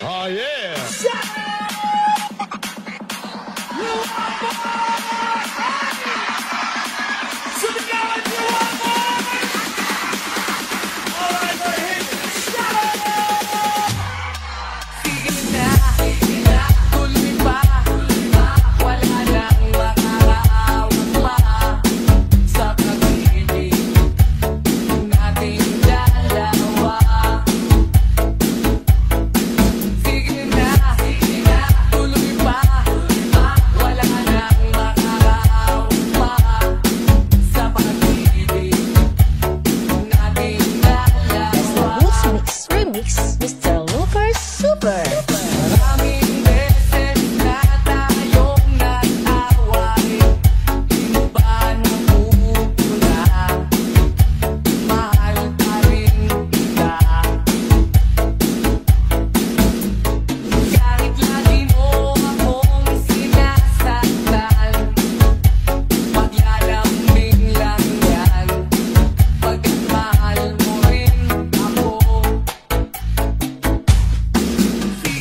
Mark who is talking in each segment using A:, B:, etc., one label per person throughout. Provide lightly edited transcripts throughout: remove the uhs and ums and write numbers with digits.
A: Oh, yeah.
B: Mr. Looper Super.
C: Maraming beses na tayong nag-away. Di mo ba napupuna? Mahal pa rin kita. Kahit lagi mo akong sinasaktan, paglalambing lang yan. Pagkat mahal mo rin ako. Sige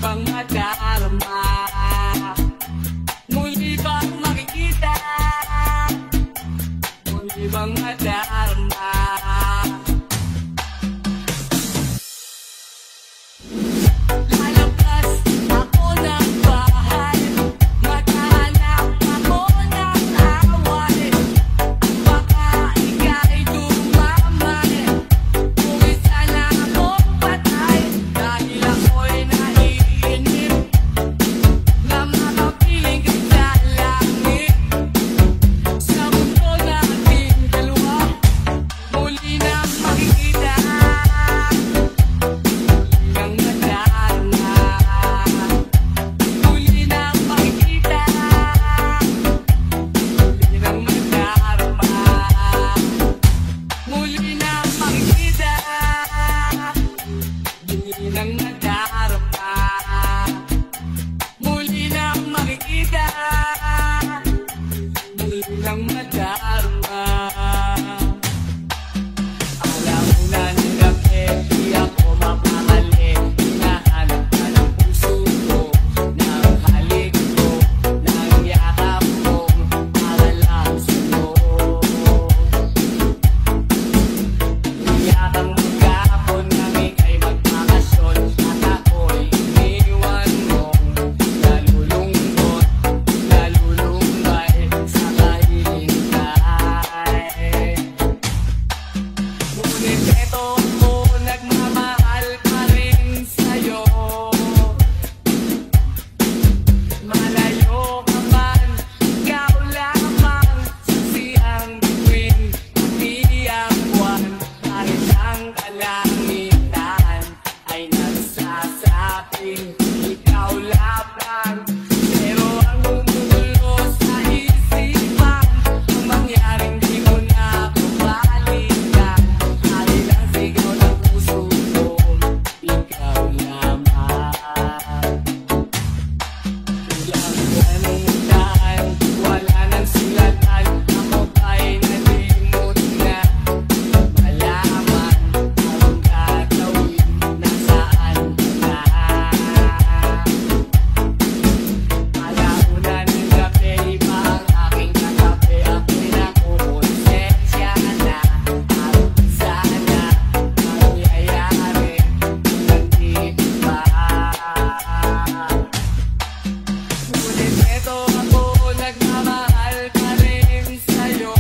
C: bang madarama? Muli bang makikita? Muli bang madarama? Lalabas ako ng bahay, maghahanap ako ng away. Baka ika'y dumamay, kung isa na akong patay. Dahil ako'y naiinip na makapiling ka sa langit. Sa mundo nating dalawa, muli na makikita. Nang nadarama, muli na makikita. Muli nang nadarama, muli na makikita. Muli nang nadarama, muli na makikita. Muli nang nadarama. Alauna ng gabi, di ako mapakali. Hinahanap ka ng puso ko, ng halik ko, ng yakap ko, para lang sa'yo. Iyakang maghapon nang ika'y magpakasyon, at ako'y iniwan mong nalulungkot, nalulumbay sa kahihintay. Ngunit eto ako, nagmamahal pa rin sa'yo. Malayo ka man, ikaw lamang saksiyang bituin, pati ang buwan. Kahit ang kalangitan ay nagsasabing ikaw lamang. Pero ang gumugulo sa isipan, ang mangyaring di mo na babalikan. Dahil ang sigaw ng puso ko, ikaw lamang. Ilang buwan, wala nang sulatan, ako ba'y nalimot na? Malaman ang gagawin, nasaan ka na? Alauna ng gabi, iba ang aking katabi, ako'y nakukonsensya na. At sana mangyayari ng iba. Ngunit eto ako, nagmamahal pa rin sa'yo.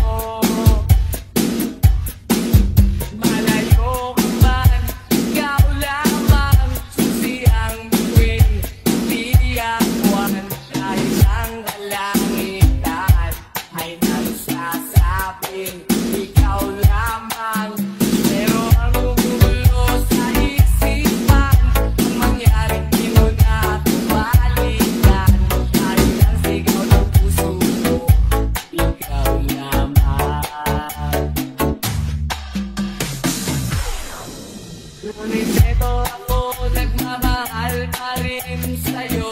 C: Malayo ka man, ikaw lamang saksiyang bituin, pati ang buwan. Kahit ang kalangitan ay nagsasabing ikaw lamang. Pero ang gumugulo sa isipan, ang mangyaring di mo na babalikan. Dahil ang sigaw ng puso ko, ikaw lamang. Ngunit eto ako, nagmamahal pa rin sa'yo.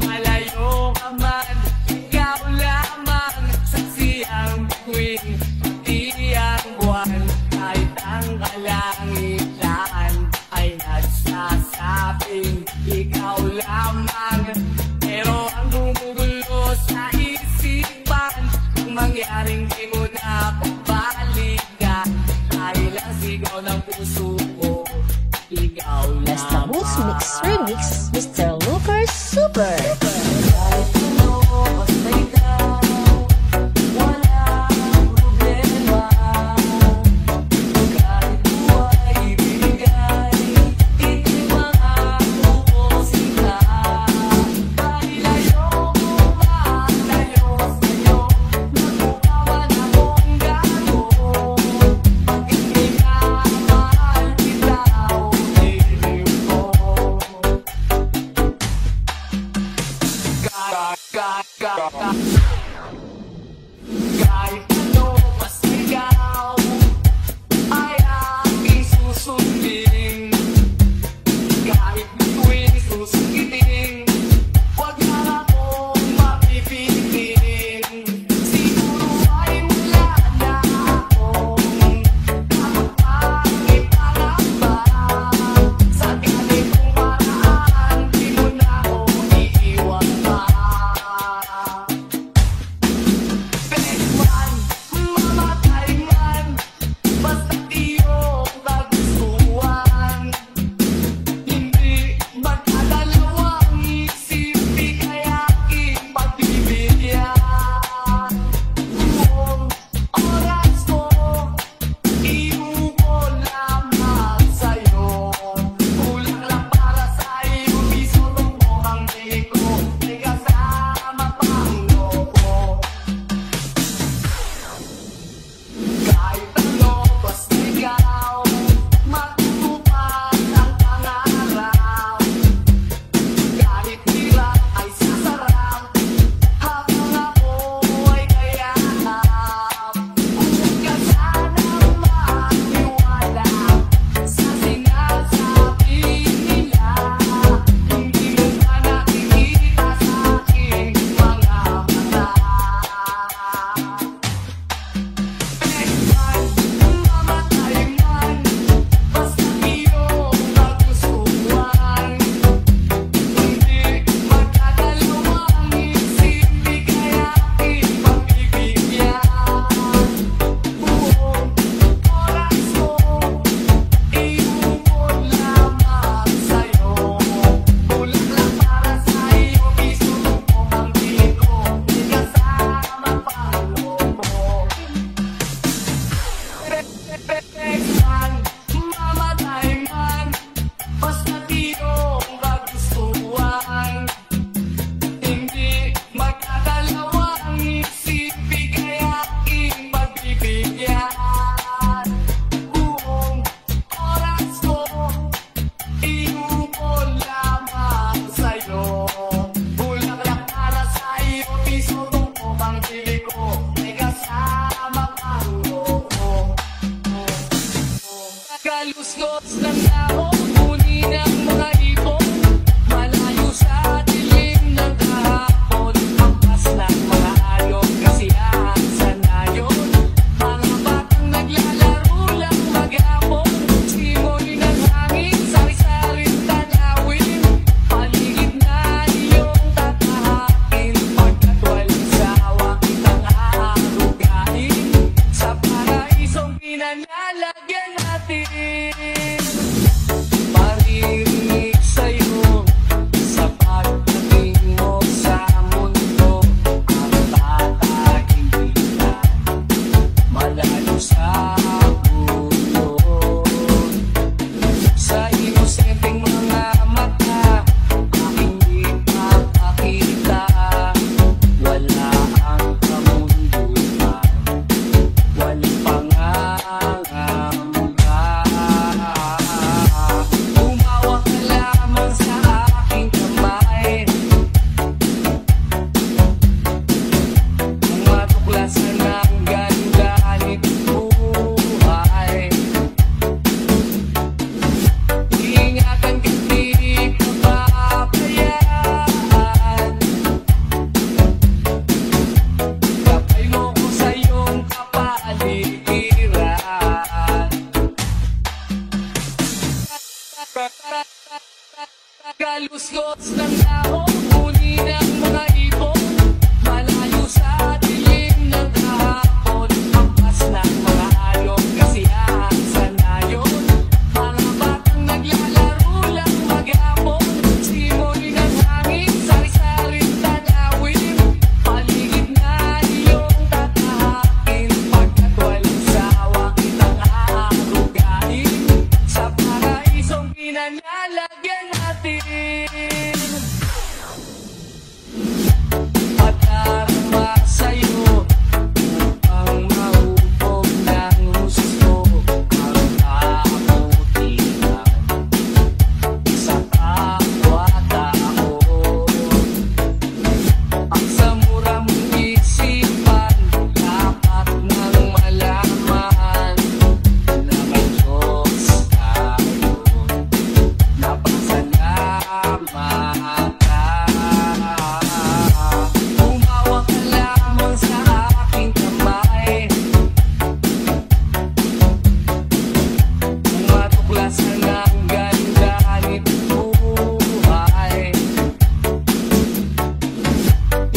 C: Malayo ka man, ikaw lamang saksiyang bituin, pati ang buwan. Kahit ang kalangitan ay nagsasabing ikaw lamang. Pero ang gumugulo sa isipan, ang mangyaring di mo na babalikan. Dahil ang sigaw ng puso ko, ikaw
B: Basta
C: lamang.
B: Boots Mix Remix, Mr. Lucas Super.
C: Kahit ano, basta ikaw, walang problema. Kahit buhay ibigay, ikiwang ubusin ka. Dahil ayoko malayo sa'yo, nakukawan akong gago. Pag hindi na mahal kita, ulitin ko. Kaluslos ng dahon, huli ng mga ibon, malayo sa dilim ng kahapon, hampas ng mga alon, kasiyahan sa nayon, mga batang naglalaro lang maghapon, simoy ng hangin, sari-saring tanawin, paligid na iyong tatahakin, pagkat walang sawa kitang aarugain, sa paraisong pinanlalagyan natin. Patarama sa'yo upang mahubog ng gusto ang kabutihan sa kapwa-tao. Ang sa mura mong isipan, dapat nang malaman na may Diyos tayo na pasalamat ka. Humawak ka lamang sa aking kamay, kung matuklasan ang ganda nitong buhay.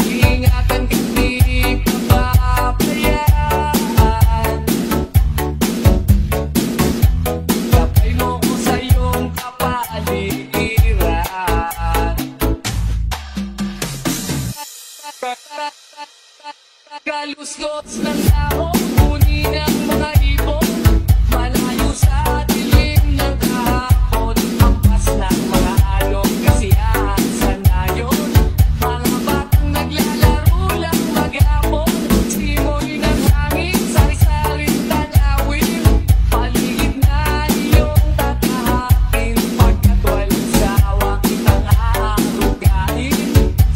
C: Ingatan ka, di ka papabayaan. Gabay mo ko sa iyong kapaligiran. Kaluslos ng dahon, huni ng mga ibon, malayo sa dilim ng kahapon, hampas ng mga alon, kasiyahan sa nayon, mga batang naglalaro lang maghapon, simoy ng hangin, sari-saring tanawin, paligid na iyong tatahakin, pagkat walang sawa kitang aarugain,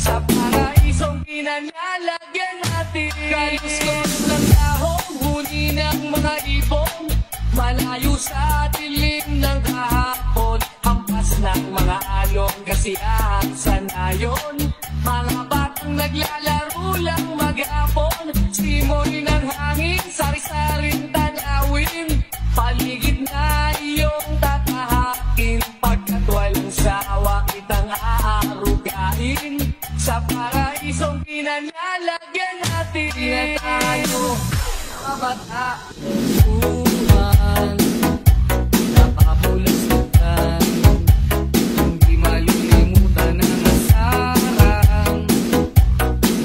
C: sa paraisong pinanlalagyan natin. Kaluslos ng dahon, huni ng mga ibon, malayo sa dilim ng kahapon, hampas ng mga alon, kasiyahan sa nayon, mga batang naglalaro lang maghapon, simoy ng hangin, sari-saring tanawin, paligid na iyong tatahakin, pagkat walang sawa kitang aarugain, sa paraisong pinanlalagyan natin. Na tayo kabataan, napapulastukan, hindi malilimutan ang asarang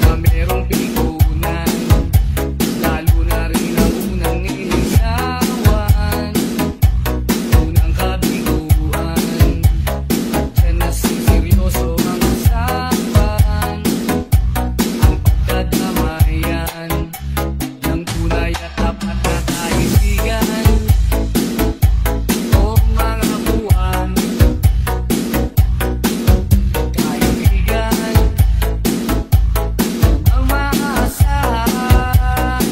C: na merong pikunan, lalo na rin ang unang inigawan, unang kabiguan, at dyan na seryoso ang usapan, ang pagkadamayan ng tunay at tapat na kaibigan. O mga buwan, kaibigan, ang maasahan.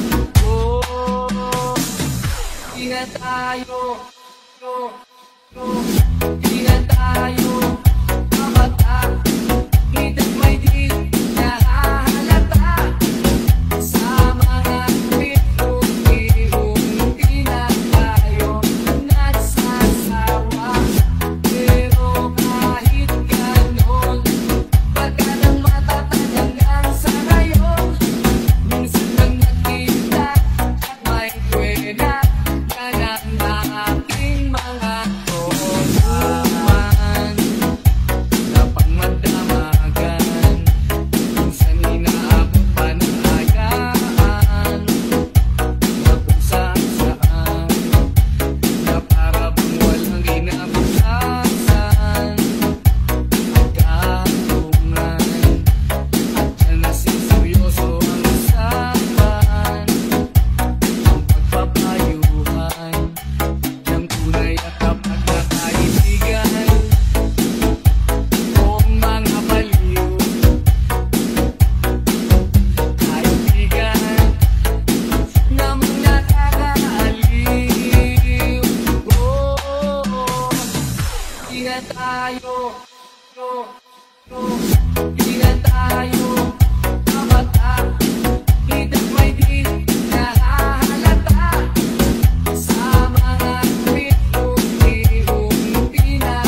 C: Di na tayo kabata, ngi't may di nahahalata sa mga pitong-ihong di na tayo nagsasawa. Pero kahit ganon, pagka nang matatag hanggang sa ngayon, minsan lang nakita at may kwena ka ng aking mga tulungan na pangmadamagan, minsan inaabot pa ng hayaan, na kung saan-saan, na para bang walang inabukasan, pagkatungan, at dyan na seryoso ang usapan, ang pagpapayuhan ng tunay at tapat na kaibigan. O mga baliw, kaibigan, na mga nakakaaliw. Di na tayo kabata, ngi't may di nahahalata sa mga pitong-ihong di na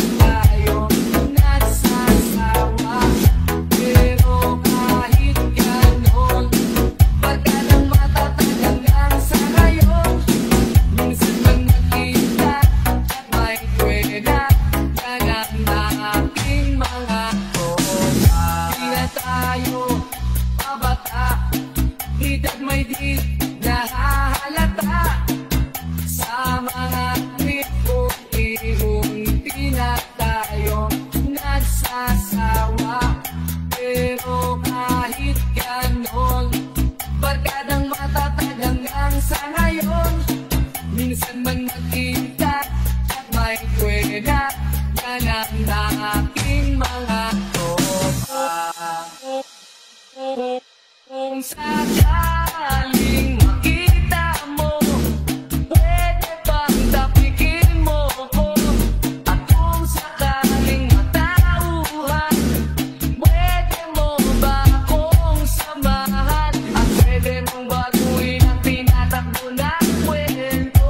C: Pasensyanan ng aking mga tropa. Kung sakaling makita mo, pwede bang tapikin mo ko? At kung sakaling matauhan, pwede mo ba akong samahan? At pwede mong baguhin ang tinatakbo ng kwento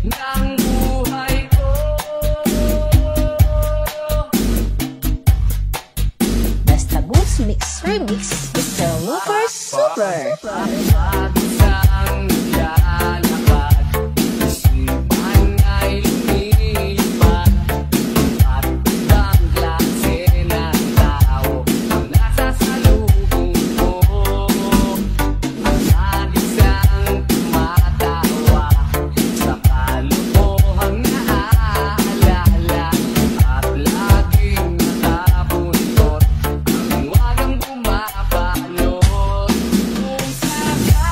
C: ng buhay ko.
B: Basta Boots Mix Remix, Mr. Lucas Super.
C: Isang lalakad, isipan ay lumilipad. At ang klase ng tao ang nasa salubong mo. Ang isang tumatawa sa kalokohang naaalala. At laging nakabuntot ang wagang bumabalot. Kung sakaling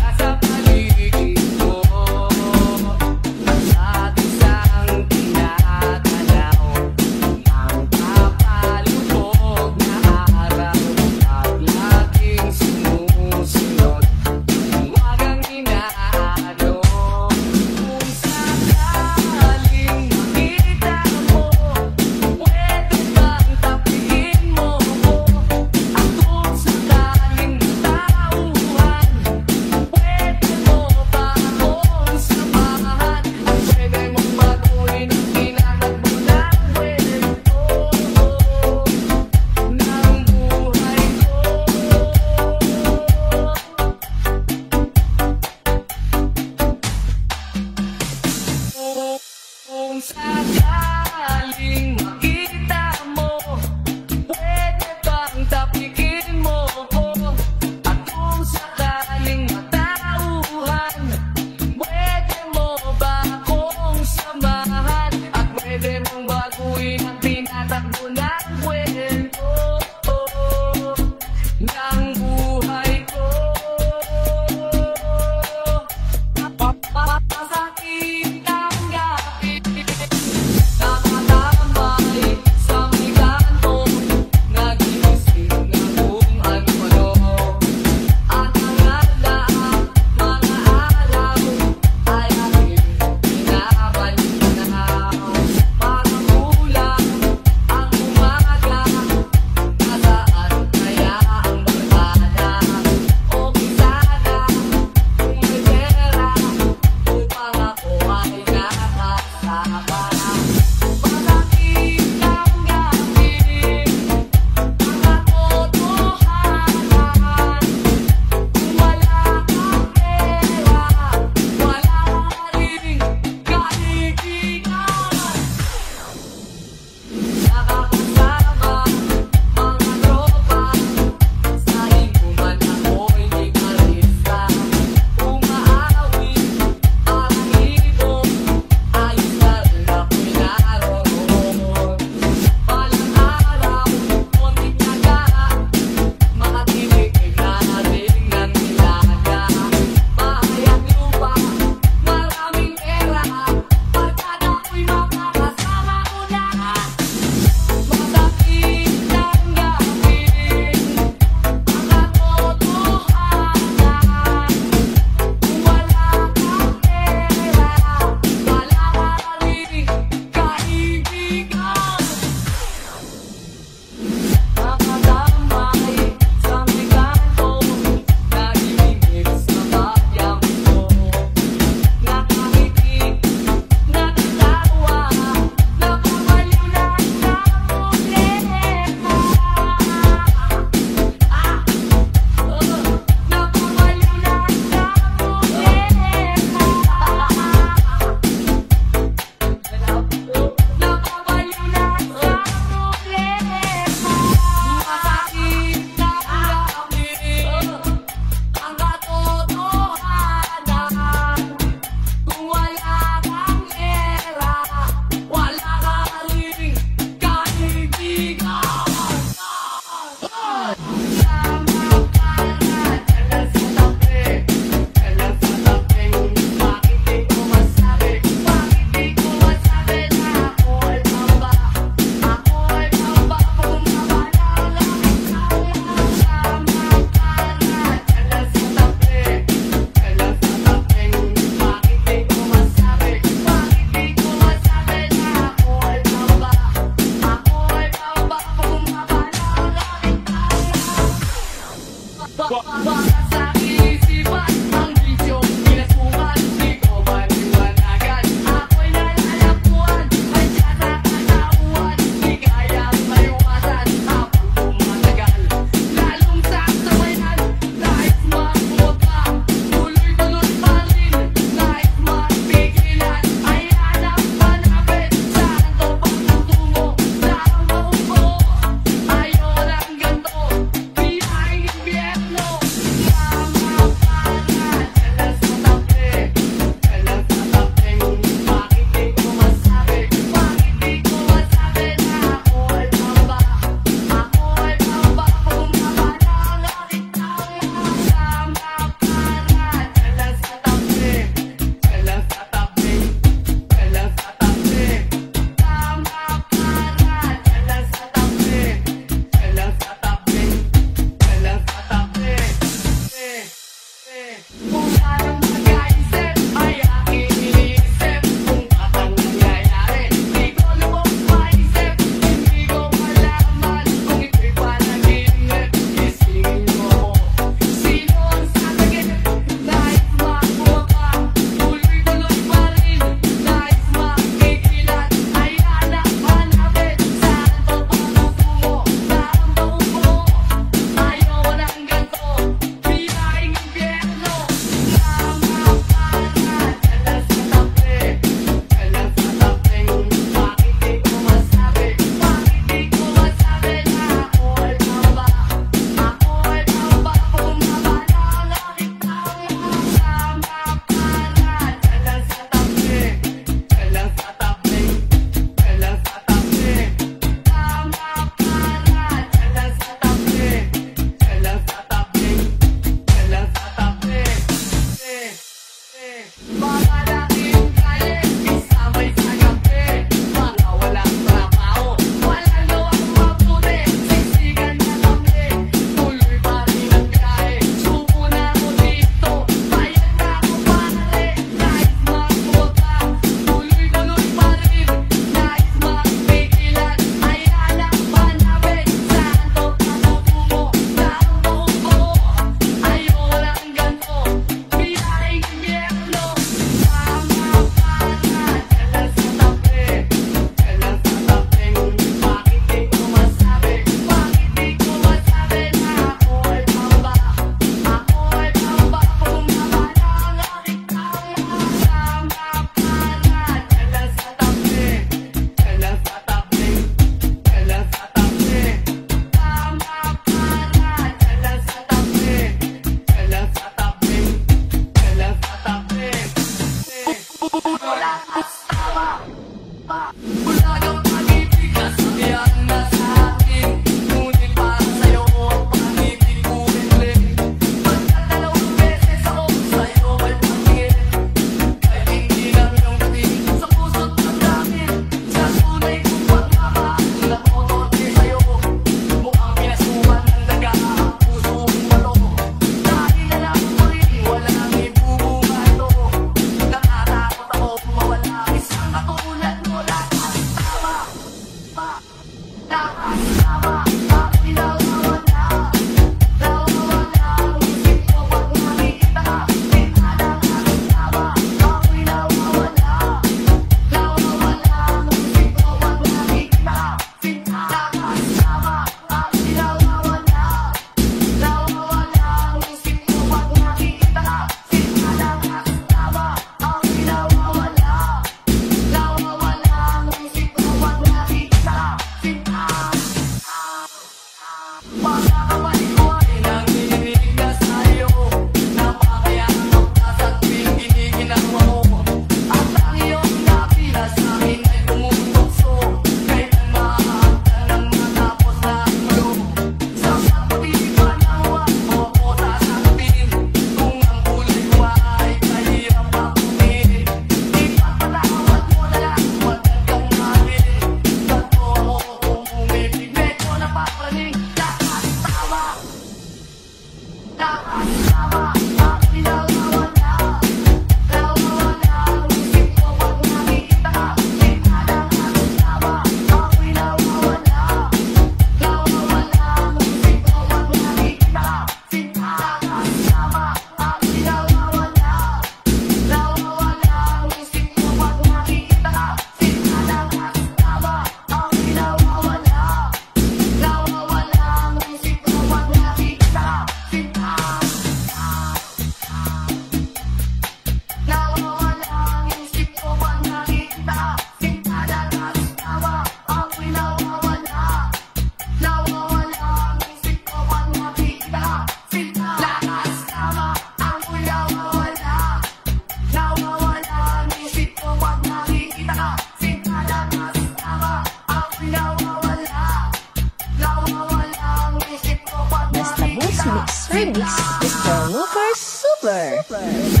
B: Remix, Mr. Looper Super.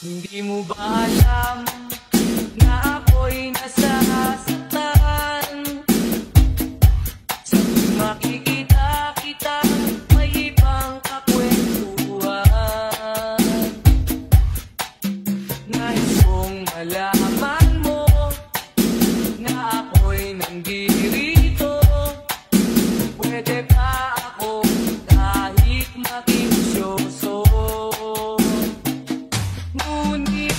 C: Hindi mo ba alam na ako'y nasasaktan? Sa tuwing makikita kita, may ibang kakwentuhan. Nais kong malaman mo na ako'y nandirito. Pwede ba ako kahit makiusyoso? Ngunit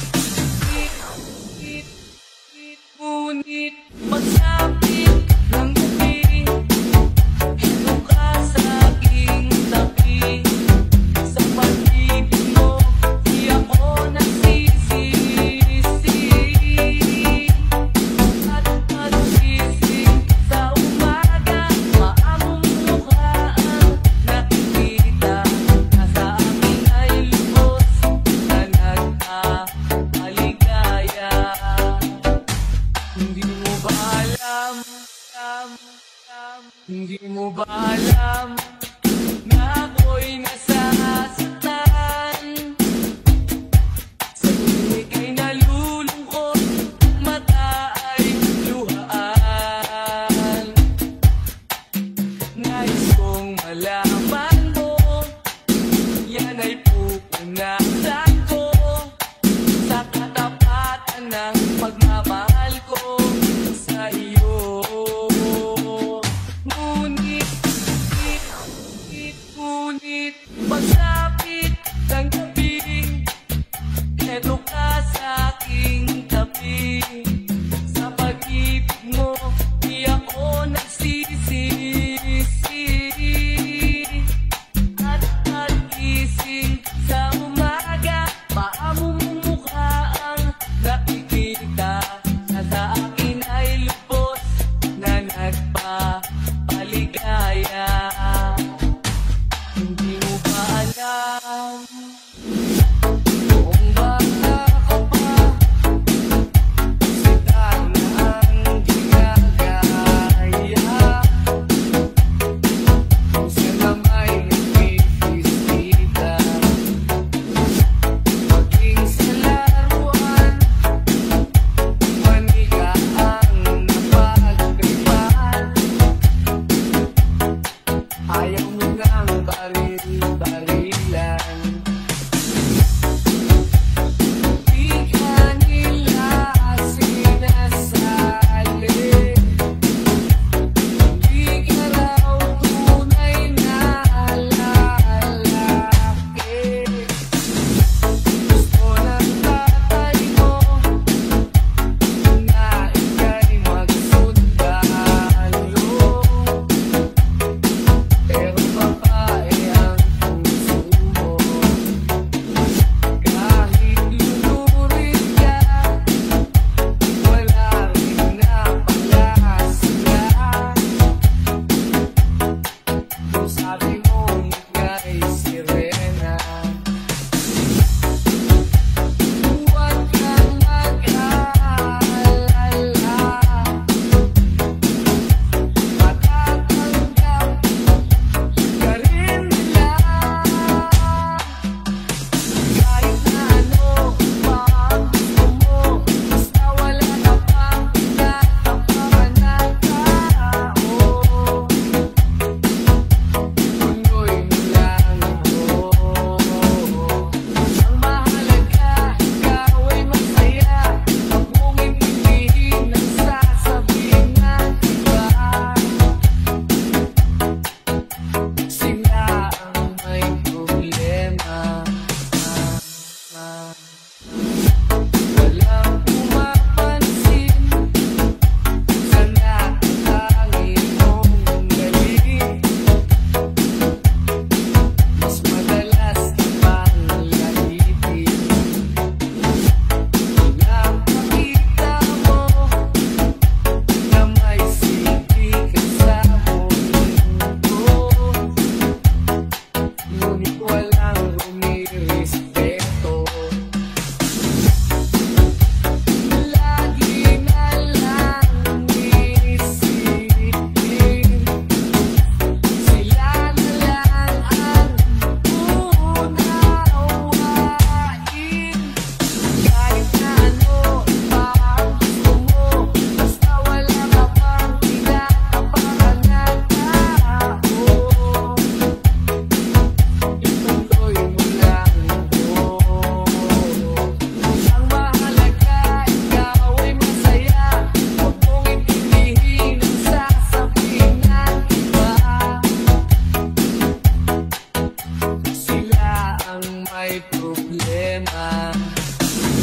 C: may problema.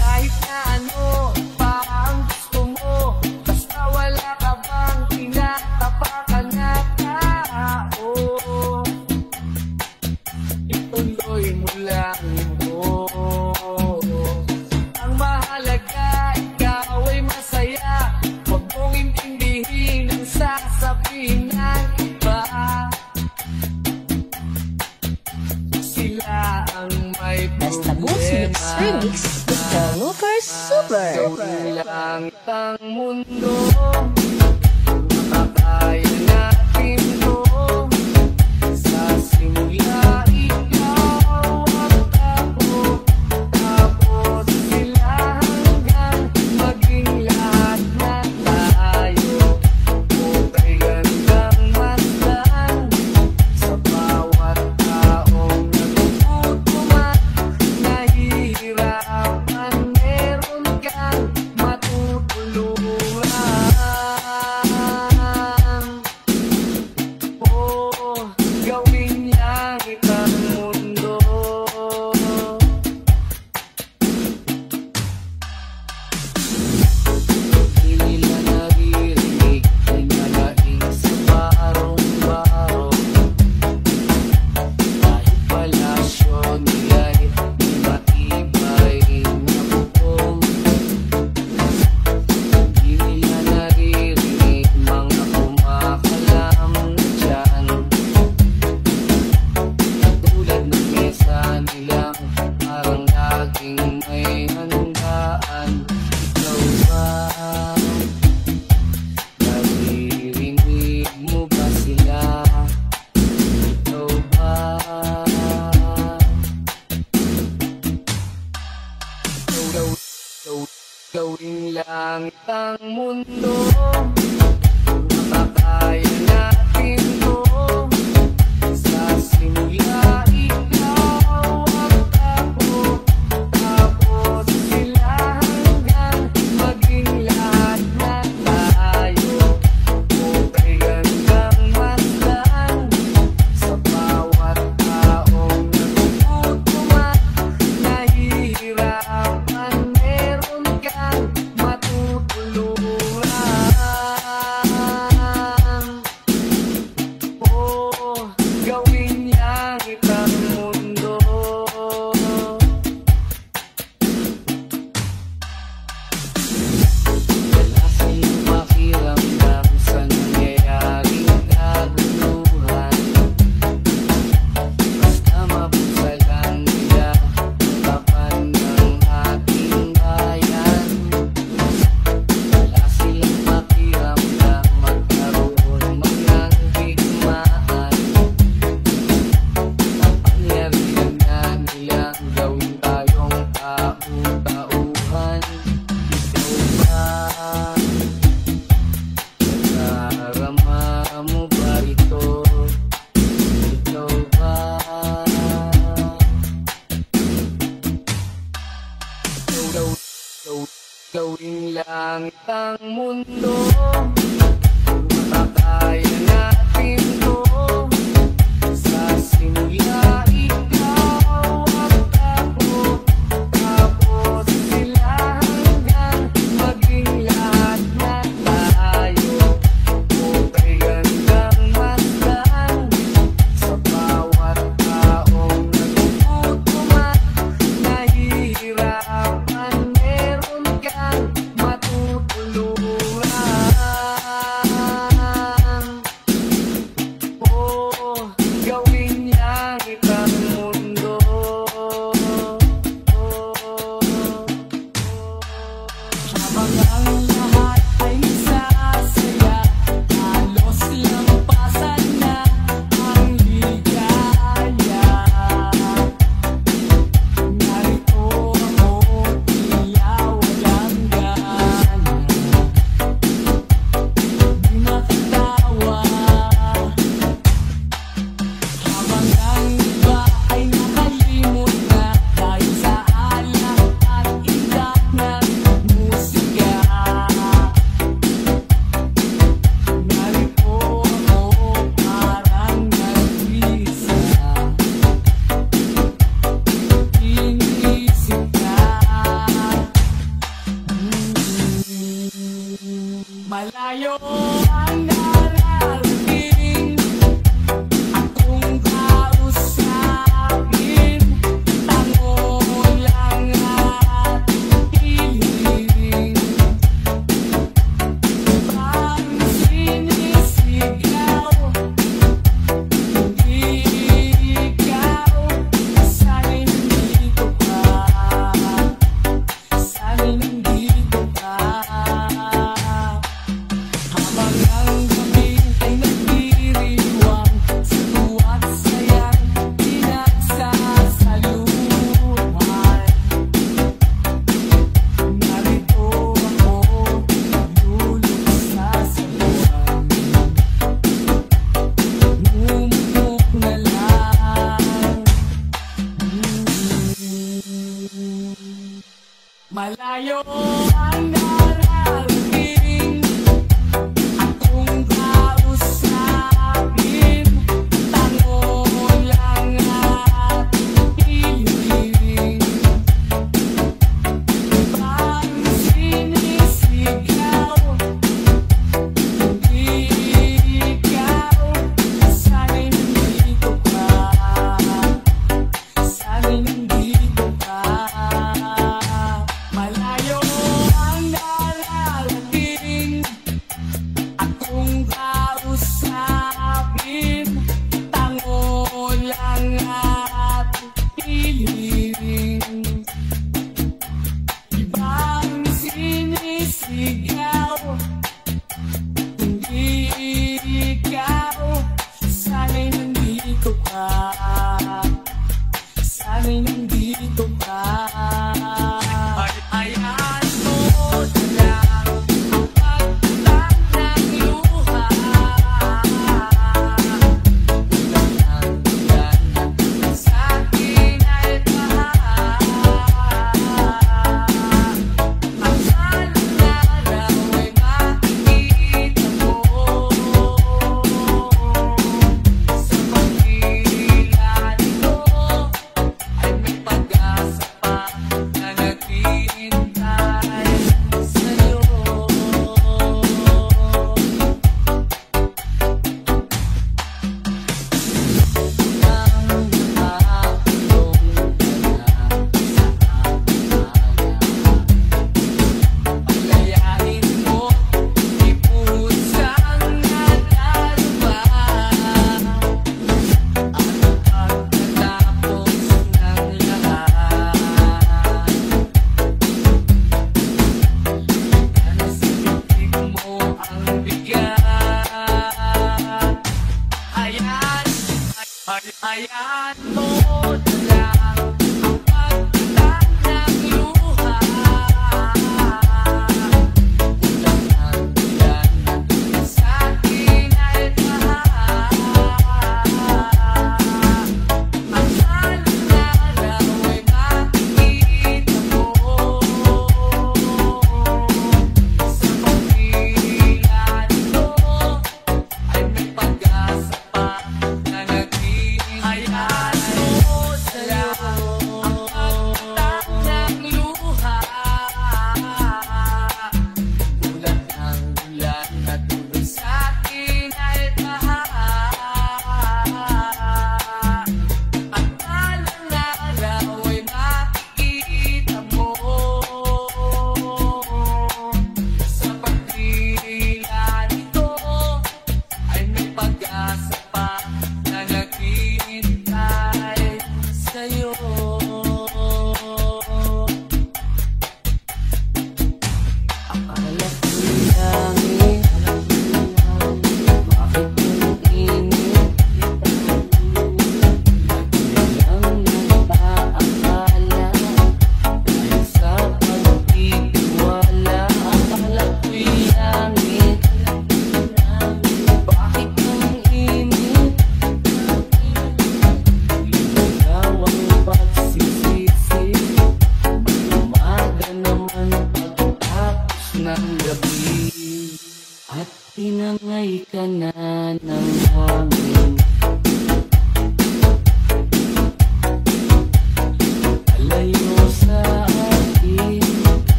C: Kahit na ano pa ang gusto mo, basta wala ka bang tinatapakan na tao, ituloy mo lang ito. Ang mahalaga, ikaw ay masaya. Huwag mong intindihin ang sasabihin ng iba. Sila ang may
B: Basta Booms Mix Remix, Mr. Lucas Super.
C: Gawin lang ang mundo, makakaya natin to. Sa simula, ikaw at ako, tapos sila hanggang maging lahat na tayo. Okay, gandang masdan sa bawat taong nagugutom at nahihirapan. Meron kang matutulungan. Oh, gawin lang itang mundo. Hindi nila naririnig ay nalaing sa barong-barong. Kahit palasyo nila'y di matibay na bubong. Hindi nila naririnig mga kumakalam dyan. Tulad ng mesa nilang parang laging may handaan. Ikaw ba? Naririnig mo ba sila? Ikaw ba? Gawin lang ang mundo, makakaya natin to. Sa simula, ikaw at ako, tapos sila hanggang maging lahat na tayo. Okay, gandang masdan sa bawat taong nagugutom at nahihirapan. Meron kang matutulungan. Oh, gawin niyang itang mundo. Wala silang makiramdam sa nangyayaring kaguluhan. Basta mapusalan nila tapan ng ating bayan. Wala silang makiramdam magkaroon man ng digmaan. Kapangyarihan na nilang gawin tayong tau-tauhan. Ikaw ba? Nadarama mo ba ito? Ikaw ba? Gawin lang ang mundo, makakaya natin to. Sa simula, ikaw at ako, tapos sila hanggang maging lahat na tayo. Okay, gandang masdan sa bawat taong nagugutom at nahihirapan. Meron kang matutulungan. Malayo ang nararating, akong kausapin, tango lang at hiling. Pag sinisigaw, hindi ikaw, sana'y nandito ka, sana'y nandito ka. Habang ang gabi ay nagdiriwang, sa tuwa't sayang pinagsasaluhan. Narito ako, nagluluksa sa saluhan. Ngumukok na lang. Malayo ang nararating, akong kausapin, tango lang at hiling. Pag sinisigaw, hindi ikaw, sana'y nandito ka, sana'y nandito ka. Malayo ang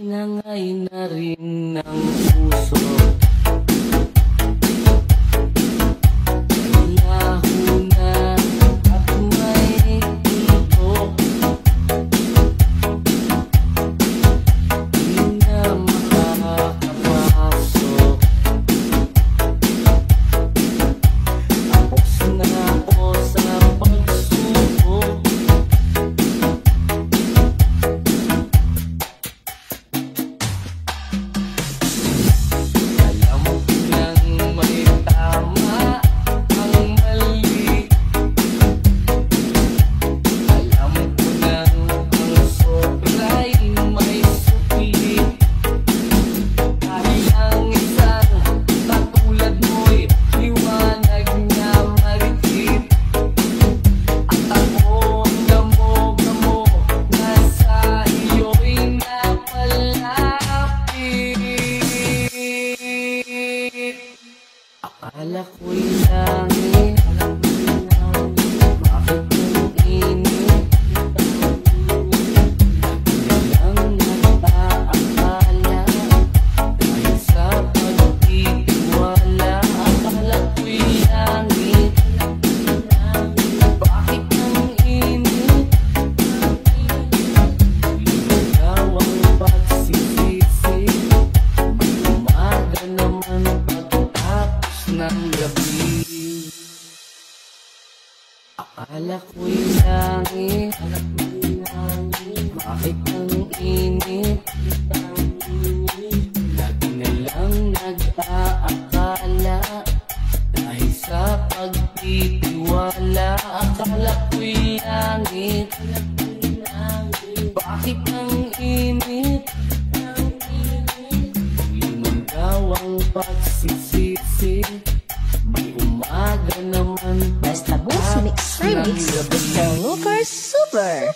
C: Inangay na rin ng puso. Laho na at may kulbo. Di na makakapasok. Apos na ako sa pagsubok. Alam ko nang may tama ang mali. Alam ko nang ang sobra'y may supli. Dahil ang isang katulad mo'y liwanag na marikit. At ako ang damo-damo na sa iyo'y napalapit. Akala ko'y langit, bakit ang init? Lang nag-aakala dahil sa pagtitiwala. Akala ko'y langit, bakit ang init? Ligaw ang pagsisisi, may umaga naman pagkatapos ng gabi. Akala ko'y langit, bakit ang init? Lagi na lang nag-aakala dahil sa pagtitiwala. Akala ko'y langit, bakit ang init? Limandaw ang pagsisisi, may umaga naman
B: Basta Boost Mix Remix, Mr. Lucas Super.